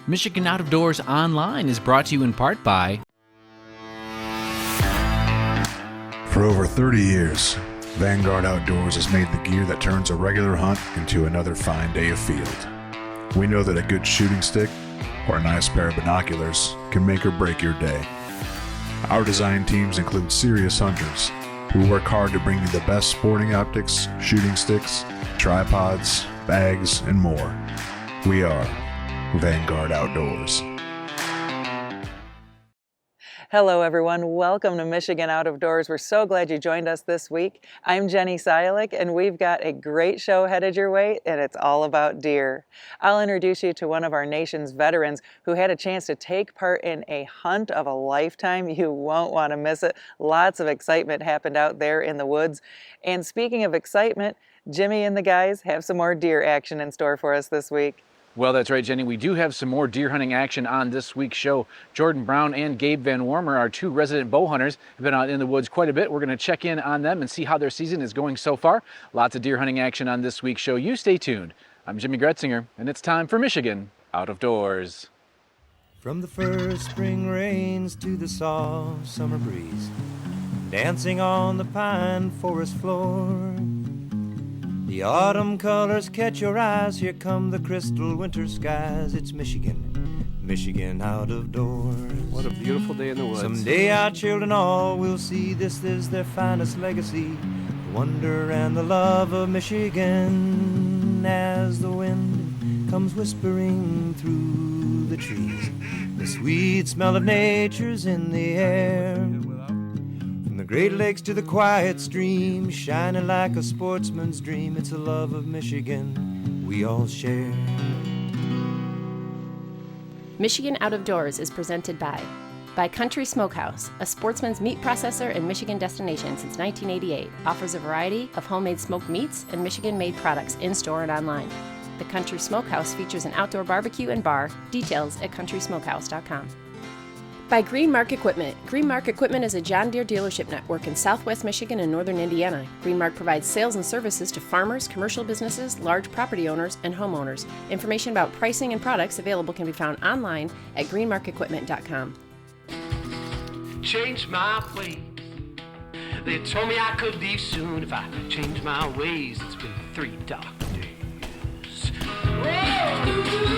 Michigan Out of Doors Online is brought to you in part by... For over 30 years, Vanguard Outdoors has made the gear that turns a regular hunt into another fine day of field. We know that a good shooting stick or a nice pair of binoculars can make or break your day. Our design teams include serious hunters who work hard to bring you the best sporting optics, shooting sticks, tripods, bags, and more. We are Vanguard Outdoors. Hello everyone, welcome to Michigan Out of Doors. We're so glad you joined us this week. I'm Jenny Sialik and we've got a great show headed your way and it's all about deer. I'll introduce you to one of our nation's veterans who had a chance to take part in a hunt of a lifetime. You won't want to miss it. Lots of excitement happened out there in the woods. And speaking of excitement, Jimmy and the guys have some more deer action in store for us this week. Well, that's right, Jenny. We do have some more deer hunting action on this week's show. Jordan Brown and Gabe Van Warmer, our two resident bow hunters, have been out in the woods quite a bit. We're going to check in on them and see how their season is going so far. Lots of deer hunting action on this week's show. You stay tuned. I'm Jimmy Gretzinger, and it's time for Michigan Out of Doors. From the first spring rains to the soft summer breeze, dancing on the pine forest floor, the autumn colors catch your eyes. Here come the crystal winter skies. It's Michigan, Michigan out of doors. What a beautiful day in the woods. Someday our children all will see this is their finest legacy, the wonder and the love of Michigan. As the wind comes whispering through the trees, the sweet smell of nature's in the air. From the Great Lakes to the quiet stream, shining like a sportsman's dream, it's a love of Michigan we all share. Michigan Out of Doors is presented by Country Smokehouse, a sportsman's meat processor and Michigan destination since 1988. Offers a variety of homemade smoked meats and Michigan-made products in-store and online. The Country Smokehouse features an outdoor barbecue and bar. Details at countrysmokehouse.com. By Green Mark Equipment. Green Mark Equipment is a John Deere dealership network in southwest Michigan and northern Indiana. Green Mark provides sales and services to farmers, commercial businesses, large property owners, and homeowners. Information about pricing and products available can be found online at greenmarkequipment.com. Changed my ways. They told me I could leave soon if I changed my ways. It's been 3 dark days. Whoa!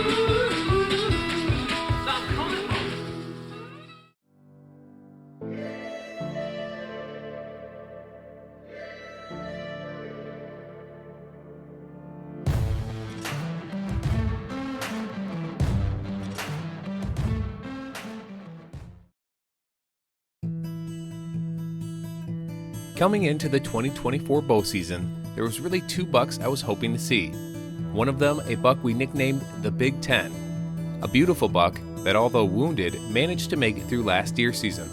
Coming into the 2024 bow season, there was really 2 bucks I was hoping to see. One of them, a buck we nicknamed the Big Ten. A beautiful buck that, although wounded, managed to make it through last deer season.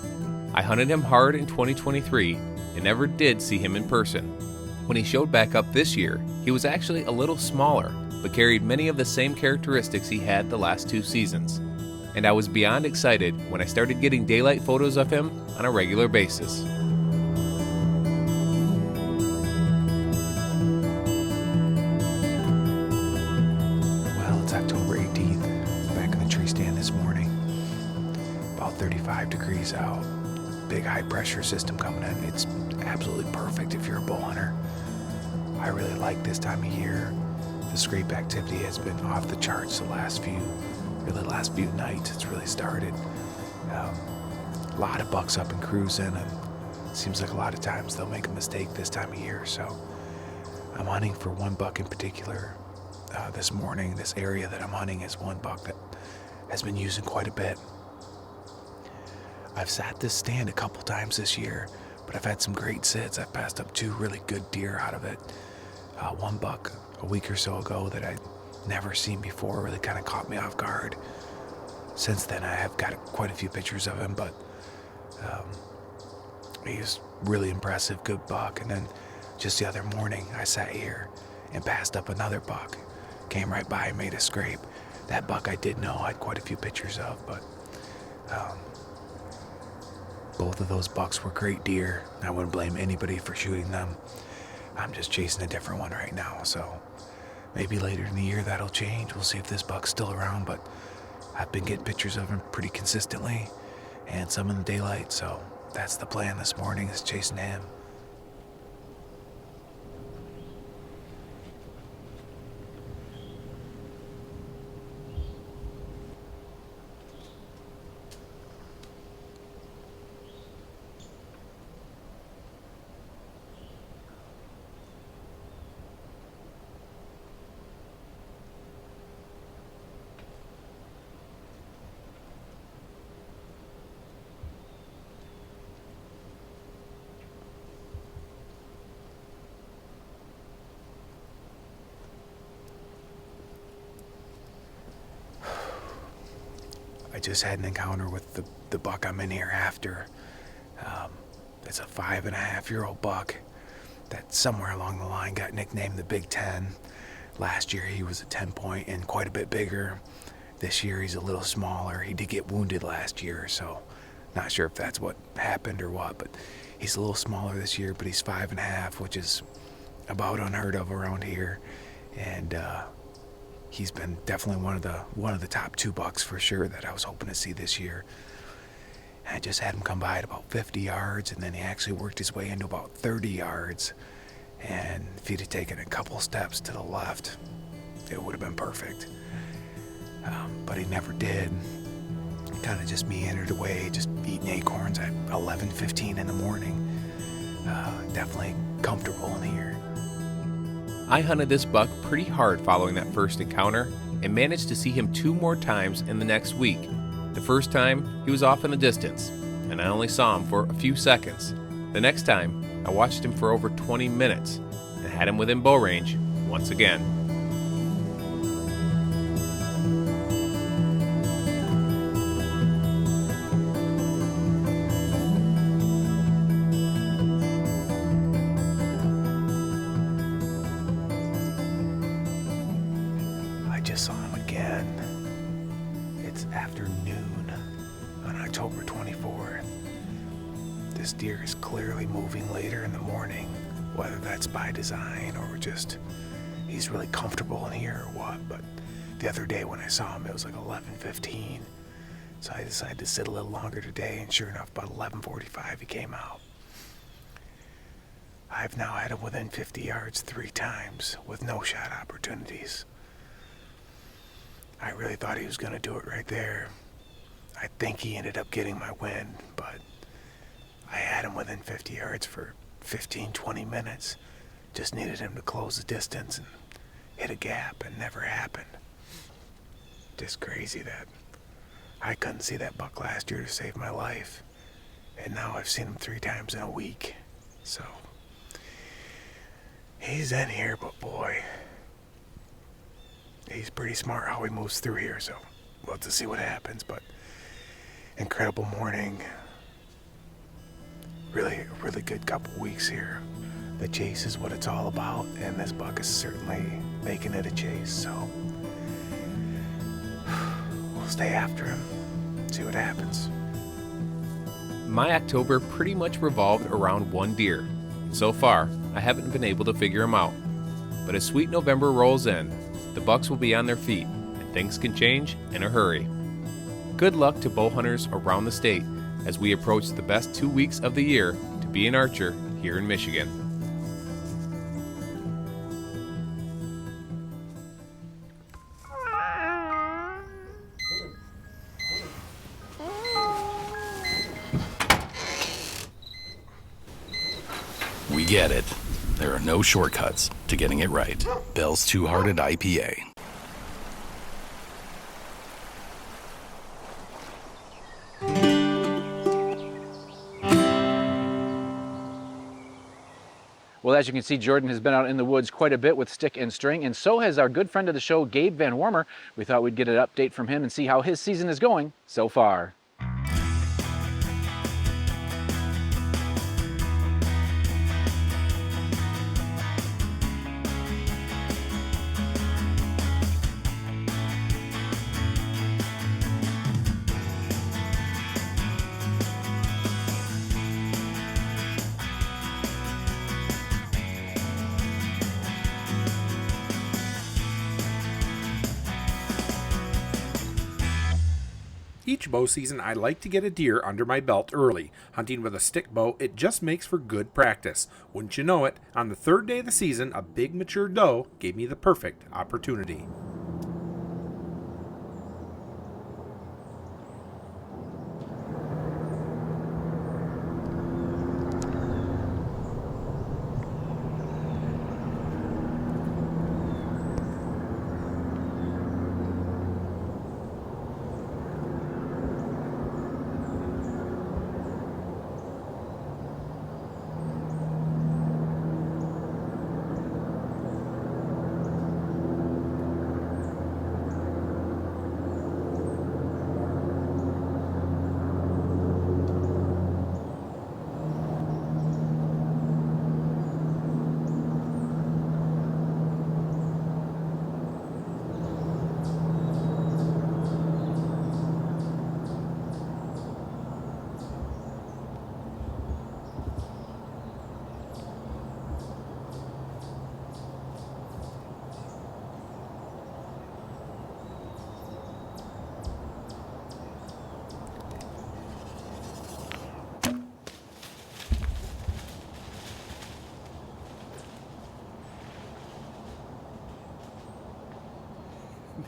I hunted him hard in 2023 and never did see him in person. When he showed back up this year, he was actually a little smaller, but carried many of the same characteristics he had the last 2 seasons. And I was beyond excited when I started getting daylight photos of him on a regular basis. October 18th, back in the tree stand this morning. About 35 degrees out. Big high pressure system coming in. It's absolutely perfect if you're a bow hunter. I really like this time of year. The scrape activity has been off the charts the last few nights. It's really started. A lot of bucks up and cruising, and it seems like a lot of times they'll make a mistake this time of year. So I'm hunting for one buck in particular. This morning, this area that I'm hunting is one buck that has been using quite a bit. I've sat this stand a couple times this year, but I've had some great sits. I've passed up 2 really good deer out of it. One buck a week or so ago that I'd never seen before really kind of caught me off guard. Since then, I have got quite a few pictures of him, but he's really impressive, good buck. And then just the other morning, I sat here and passed up another buck. Came right by and made a scrape. That buck I did know I had quite a few pictures of, but both of those bucks were great deer. I wouldn't blame anybody for shooting them. I'm just chasing a different one right now, so maybe later in the year that'll change. We'll see if this buck's still around, but I've been getting pictures of him pretty consistently, and some in the daylight, so that's the plan this morning, is chasing him. I just had an encounter with the buck I'm in here after. It's a 5.5-year-old buck that somewhere along the line got nicknamed the Big Ten. Last year he was a 10-point and quite a bit bigger. This year he's a little smaller. He did get wounded last year, so not sure if that's what happened or what, but he's a little smaller this year, but he's 5.5, which is about unheard of around here. And he's been definitely one of the top 2 bucks for sure that I was hoping to see this year. I just had him come by at about 50 yards, and then he actually worked his way into about 30 yards. And if he'd have taken a couple steps to the left, it would have been perfect. But he never did. Kind of just meandered away, just eating acorns at 11:15 in the morning. Definitely comfortable in here. I hunted this buck pretty hard following that first encounter and managed to see him 2 more times in the next week. The first time, he was off in the distance, and I only saw him for a few seconds. The next time, I watched him for over 20 minutes and had him within bow range once again. Just saw him again. It's afternoon on October 24th. This deer is clearly moving later in the morning, whether that's by design or just he's really comfortable in here or what. But the other day when I saw him, it was like 11:15. So I decided to sit a little longer today, and sure enough, about 11:45 he came out. I've now had him within 50 yards 3 times with no shot opportunities. I really thought he was going to do it right there. I think he ended up getting my win, but I had him within 50 yards for 15-20 minutes. Just needed him to close the distance and hit a gap, and never happened. Just crazy that I couldn't see that buck last year to save my life, and now I've seen him 3 times in a week. So he's in here, but boy, he's pretty smart how he moves through here, so we'll have to see what happens. But incredible morning. Really good couple weeks here. The chase is what it's all about, and this buck is certainly making it a chase, so we'll stay after him, see what happens. My October pretty much revolved around one deer. So far, I haven't been able to figure him out. But as sweet November rolls in, the bucks will be on their feet, and things can change in a hurry. Good luck to bow hunters around the state as we approach the best 2 weeks of the year to be an archer here in Michigan. We get it. There are no shortcuts to getting it right. Bell's Two-Hearted IPA. Well, as you can see, Jordan has been out in the woods quite a bit with stick and string, and so has our good friend of the show, Gabe Van Wormer. We thought we'd get an update from him and see how his season is going so far. Each bow season, I like to get a deer under my belt early. Hunting with a stick bow, it just makes for good practice. Wouldn't you know it, on the third day of the season, a big mature doe gave me the perfect opportunity.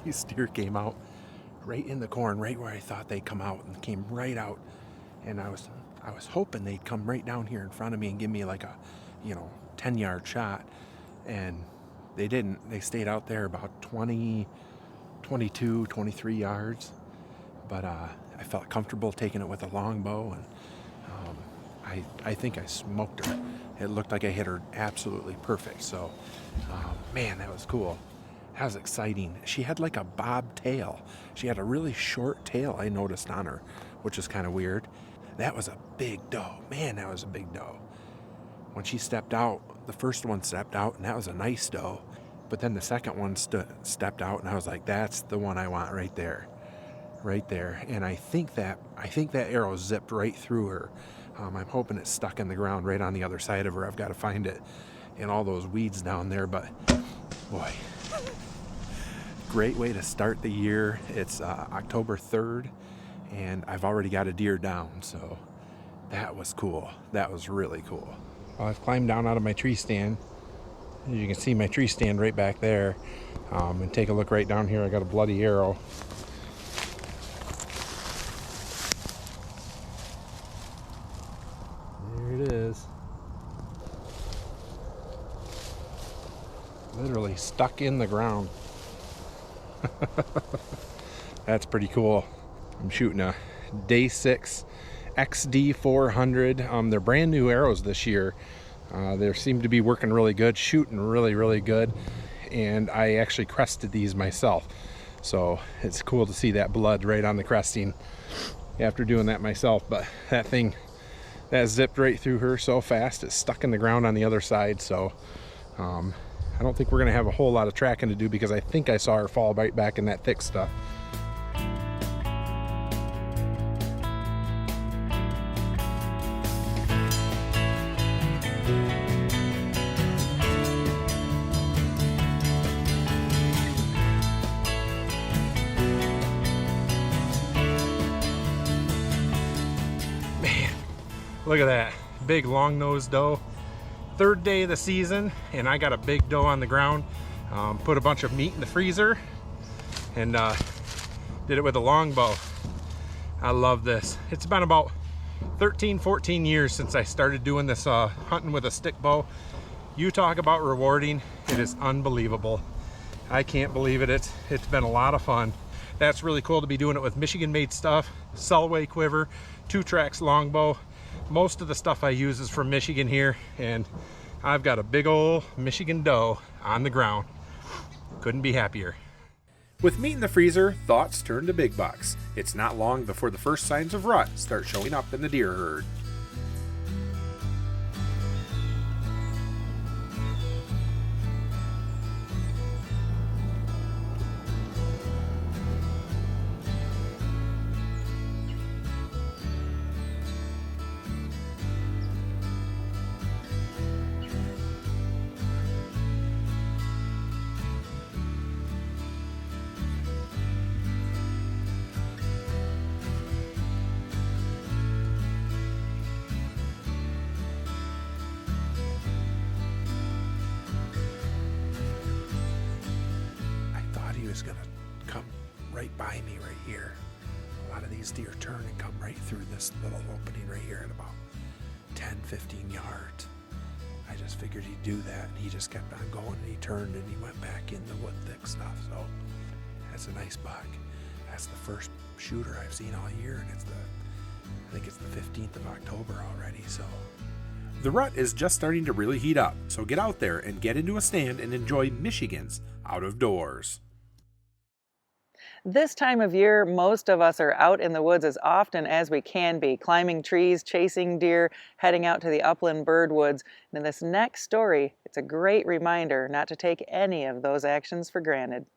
These deer came out right in the corn, right where I thought they'd come out, and came right out. And I was hoping they'd come right down here in front of me and give me like a, 10-yard shot. And they didn't. They stayed out there about 20, 22, 23 yards. But I felt comfortable taking it with a longbow, and I think I smoked her. It looked like I hit her absolutely perfect. So, man, that was cool. That was exciting. She had like a bob tail. She had a really short tail, I noticed on her, which is kind of weird. That was a big doe. Man, that was a big doe. When she stepped out, the first one stepped out, and that was a nice doe. But then the second one stepped out, and I was like, that's the one I want right there. Right there. And I think that arrow zipped right through her. I'm hoping it's stuck in the ground right on the other side of her. I've got to find it in all those weeds down there, but boy. Great way to start the year. It's October 3rd, and I've already got a deer down, so that was cool. That was really cool. Well, I've climbed down out of my tree stand. As you can see, my tree stand right back there. And take a look right down here. I got a bloody arrow. There it is. Literally stuck in the ground. That's pretty cool. I'm shooting a Day 6 XD400. They're brand new arrows this year. They seem to be working really good, shooting really, really good. And I actually crested these myself. So it's cool to see that blood right on the cresting after doing that myself. But that thing, that zipped right through her so fast, it's stuck in the ground on the other side. So I don't think we're going to have a whole lot of tracking to do because I think I saw her fall right back in that thick stuff. Man, look at that big long-nosed doe. Third day of the season, and I got a big doe on the ground. Put a bunch of meat in the freezer and did it with a longbow. I love this. It's been about 13, 14 years since I started doing this hunting with a stick bow. You talk about rewarding, it is unbelievable. I can't believe it. It's been a lot of fun. That's really cool to be doing it with Michigan made stuff, Selway quiver, 2-tracks longbow. Most of the stuff I use is from Michigan here, and I've got a big old Michigan doe on the ground. Couldn't be happier. With meat in the freezer, thoughts turn to big bucks. It's not long before the first signs of rut start showing up in the deer herd. by me right here. A lot of these deer turn and come right through this little opening right here at about 10, 15 yards. I just figured he'd do that, and he just kept on going, and he turned and he went back in the wood thick stuff. So that's a nice buck. That's the first shooter I've seen all year, and I think it's the 15th of October already. So the rut is just starting to really heat up. So get out there and get into a stand and enjoy Michigan's out of doors. This time of year, most of us are out in the woods as often as we can be, climbing trees, chasing deer, heading out to the upland bird woods. And in this next story, it's a great reminder not to take any of those actions for granted.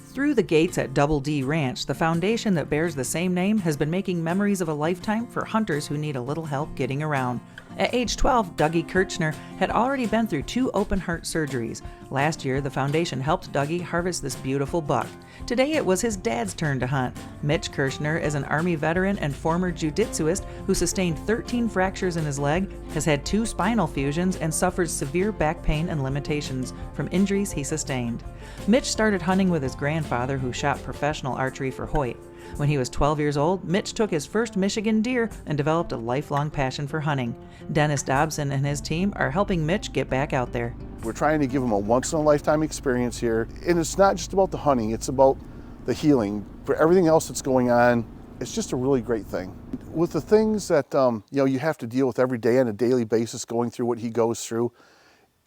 Through the gates at Double D Ranch, the foundation that bears the same name has been making memories of a lifetime for hunters who need a little help getting around. At age 12, Dougie Kirchner had already been through 2 open heart surgeries. Last year, the foundation helped Dougie harvest this beautiful buck. Today, it was his dad's turn to hunt. Mitch Kirchner is an Army veteran and former jiu-jitsuist who sustained 13 fractures in his leg, has had 2 spinal fusions, and suffers severe back pain and limitations from injuries he sustained. Mitch started hunting with his grandfather, who shot professional archery for Hoyt. When he was 12 years old, Mitch took his first Michigan deer and developed a lifelong passion for hunting. Dennis Dobson and his team are helping Mitch get back out there. We're trying to give him a once-in-a-lifetime experience here. And it's not just about the hunting, it's about the healing. For everything else that's going on, it's just a really great thing. With the things that you have to deal with every day on a daily basis, going through what he goes through,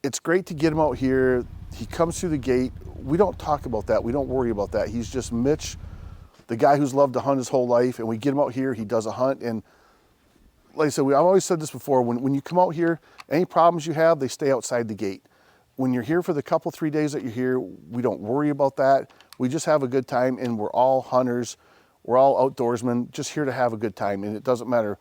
it's great to get him out here. He comes through the gate. We don't talk about that. We don't worry about that. He's just Mitch, the guy who's loved to hunt his whole life, and we get him out here, he does a hunt, and like I said, I've always said this before, when you come out here, any problems you have, they stay outside the gate. When you're here for the couple, 3 days that you're here, we don't worry about that. We just have a good time, and we're all hunters, we're all outdoorsmen, just here to have a good time, and it doesn't matter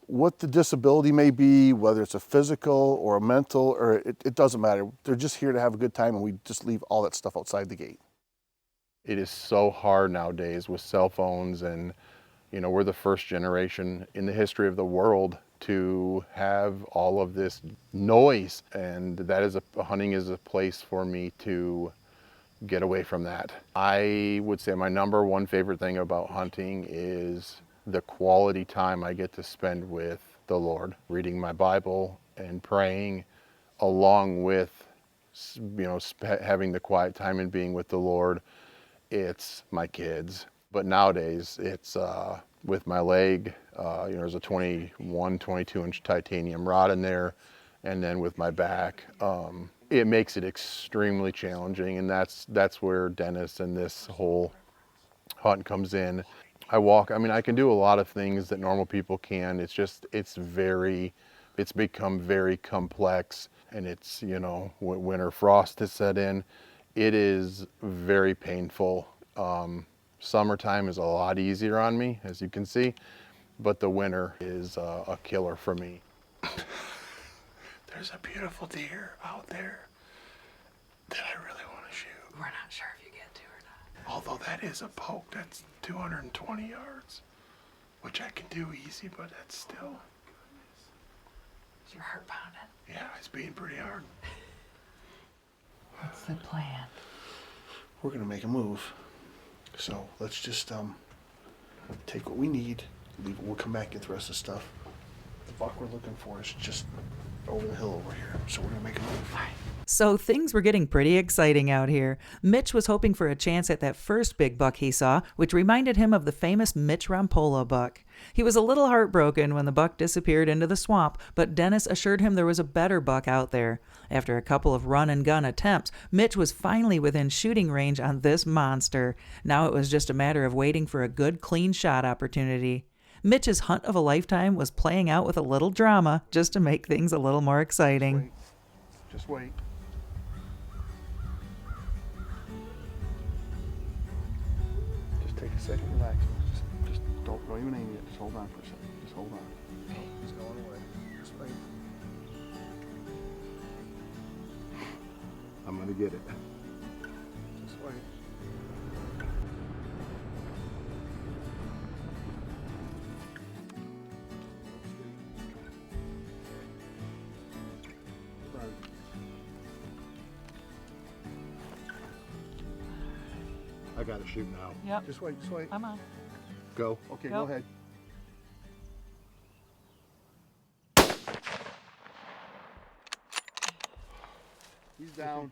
what the disability may be, whether it's a physical or a mental, or it doesn't matter. They're just here to have a good time, and we just leave all that stuff outside the gate. It is so hard nowadays with cell phones, and we're the first generation in the history of the world to have all of this noise, and that is hunting is a place for me to get away from that. I would say my number one favorite thing about hunting is the quality time I get to spend with the Lord, reading my Bible and praying, along with having the quiet time and being with the Lord. It's my kids, but nowadays it's with my leg, there's a 21, 22-inch titanium rod in there, and then with my back, it makes it extremely challenging, and that's where Dennis and this whole hunt comes in. I can do a lot of things that normal people can. It's become very complex, and it's, when winter frost has set in, it is very painful. Summertime is a lot easier on me, as you can see, but the winter is a killer for me. There's a beautiful deer out there that I really want to shoot. We're not sure if you get to or not. Although that is a poke, that's 220 yards, which I can do easy, but that's still. Is your heart pounding? Yeah, it's beating pretty hard. What's the plan? We're gonna make a move. So let's just take what we need, leave it, we'll come back and get the rest of the stuff. The buck we're looking for is just over the hill over here, so we're gonna make a move. So things were getting pretty exciting out here. Mitch was hoping for a chance at that first big buck he saw, which reminded him of the famous Mitch Rampolla buck. He was a little heartbroken when the buck disappeared into the swamp, but Dennis assured him there was a better buck out there. After a couple of run-and-gun attempts, Mitch was finally within shooting range on this monster. Now it was just a matter of waiting for a good, clean shot opportunity. Mitch's hunt of a lifetime was playing out with a little drama just to make things a little more exciting. Just wait. Just take a second, relax. Just don't even aim yet. Just hold on for a second. Just hold on. It's going away. Just wait. I'm gonna get it. Just wait. I gotta shoot now. Yep. Just wait, just wait. Come on. Go. Okay, Go. go ahead. He's down.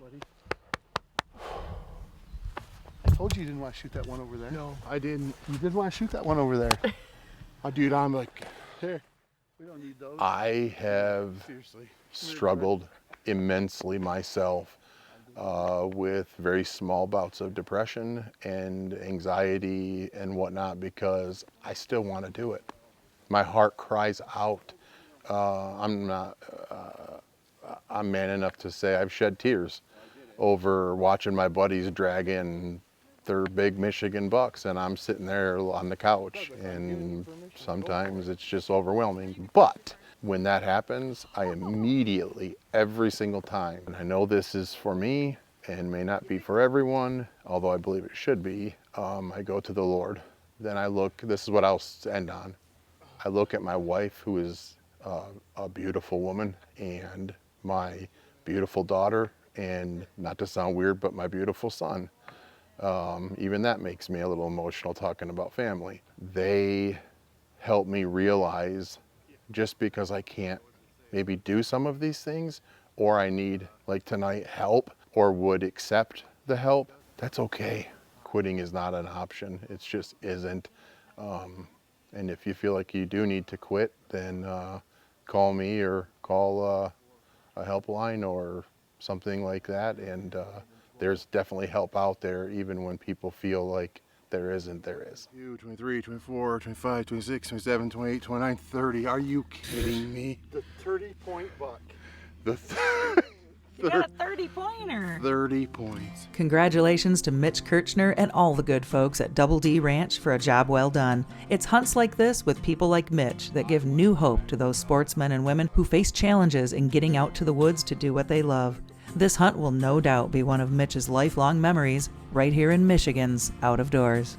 I told you didn't want to shoot that one over there. No, I didn't. You did want to shoot that one over there. Oh, dude, I'm like, here. We don't need those. I have Seriously. struggled immensely myself with very small bouts of depression and anxiety and whatnot because I still want to do it. My heart cries out. I'm man enough to say I've shed tears over watching my buddies drag in their big Michigan bucks, and I'm sitting there on the couch, and sometimes it's just overwhelming. But when that happens, I immediately, every single time, and I know this is for me and may not be for everyone, although I believe it should be, I go to the Lord. Then I look, this is what I'll end on. I look at my wife, who is a beautiful woman, and my beautiful daughter, and not to sound weird, but my beautiful son. Even that makes me a little emotional talking about family. They help me realize just because I can't maybe do some of these things, or I need, like tonight, help, or would accept the help, that's okay. Quitting is not an option. It just isn't. And if you feel like you do need to quit, then call me or call a helpline or something like that. And there's definitely help out there, even when people feel like there isn't, there is. 23, 24, 25, 26, 27, 28, 29, 30. Are you kidding me? The 30-point buck. The You got a 30-pointer. 30 points. Congratulations to Mitch Kirchner and all the good folks at Double D Ranch for a job well done. It's hunts like this with people like Mitch that give new hope to those sportsmen and women who face challenges in getting out to the woods to do what they love. This hunt will no doubt be one of Mitch's lifelong memories right here in Michigan's Out of Doors.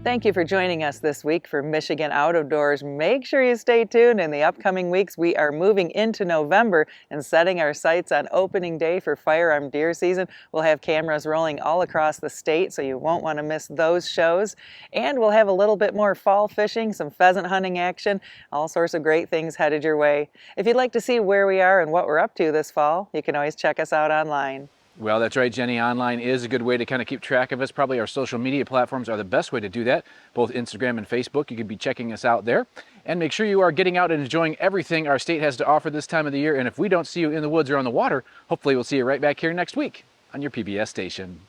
Thank you for joining us this week for Michigan Out of Doors. Make sure you stay tuned. In the upcoming weeks, we are moving into November and setting our sights on opening day for firearm deer season. We'll have cameras rolling all across the state, so you won't want to miss those shows. And we'll have a little bit more fall fishing, some pheasant hunting action, all sorts of great things headed your way. If you'd like to see where we are and what we're up to this fall, you can always check us out online. Well, that's right, Jenny. Online is a good way to kind of keep track of us. Probably our social media platforms are the best way to do that, both Instagram and Facebook. You could be checking us out there. And make sure you are getting out and enjoying everything our state has to offer this time of the year. And if we don't see you in the woods or on the water, hopefully we'll see you right back here next week on your PBS station.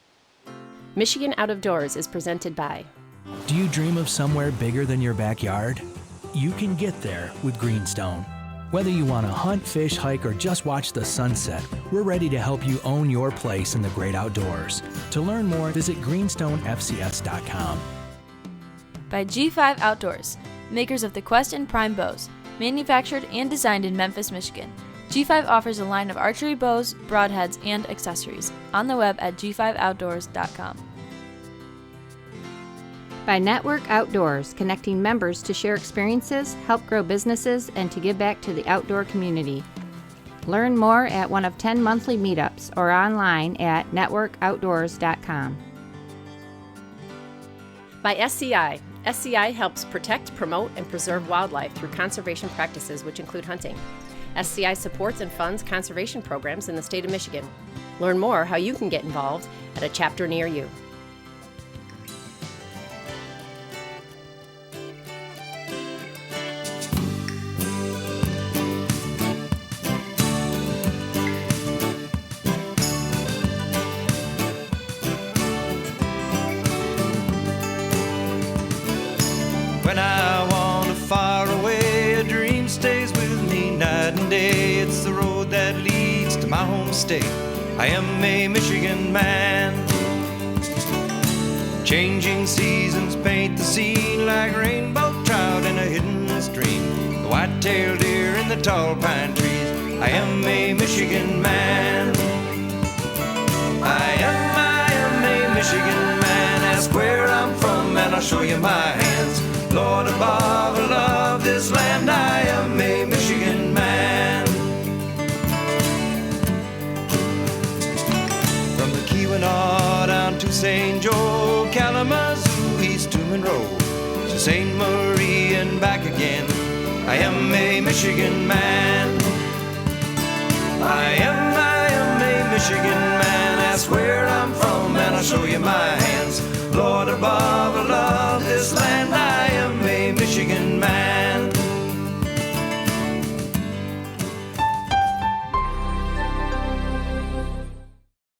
Michigan Out of Doors is presented by. Do you dream of somewhere bigger than your backyard? You can get there with Greenstone. Whether you want to hunt, fish, hike, or just watch the sunset, we're ready to help you own your place in the great outdoors. To learn more, visit greenstonefcs.com. By G5 Outdoors, makers of the Quest and Prime bows, manufactured and designed in Memphis, Michigan. G5 offers a line of archery bows, broadheads, and accessories on the web at g5outdoors.com. By Network Outdoors, connecting members to share experiences, help grow businesses, and to give back to the outdoor community. Learn more at one of 10 monthly meetups or online at networkoutdoors.com. By SCI. SCI helps protect, promote, and preserve wildlife through conservation practices which include hunting. SCI supports and funds conservation programs in the state of Michigan. Learn more how you can get involved at a chapter near you. When I wander far away, a dream stays with me night and day. It's the road that leads to my home state. I am a Michigan man. Changing seasons paint the scene like rainbow trout in a hidden stream. The white-tailed deer in the tall pine trees. I am a Michigan man. I am a Michigan man. Ask where I'm from and I'll show you my hands. Lord above, I love this land. I am a Michigan man. From the Keweenaw down to St. Joe, Kalamazoo, East to Monroe, to St. Marie and back again. I am a Michigan man. I am a Michigan man. Ask where I'm from and I'll show you my hands. Lord above,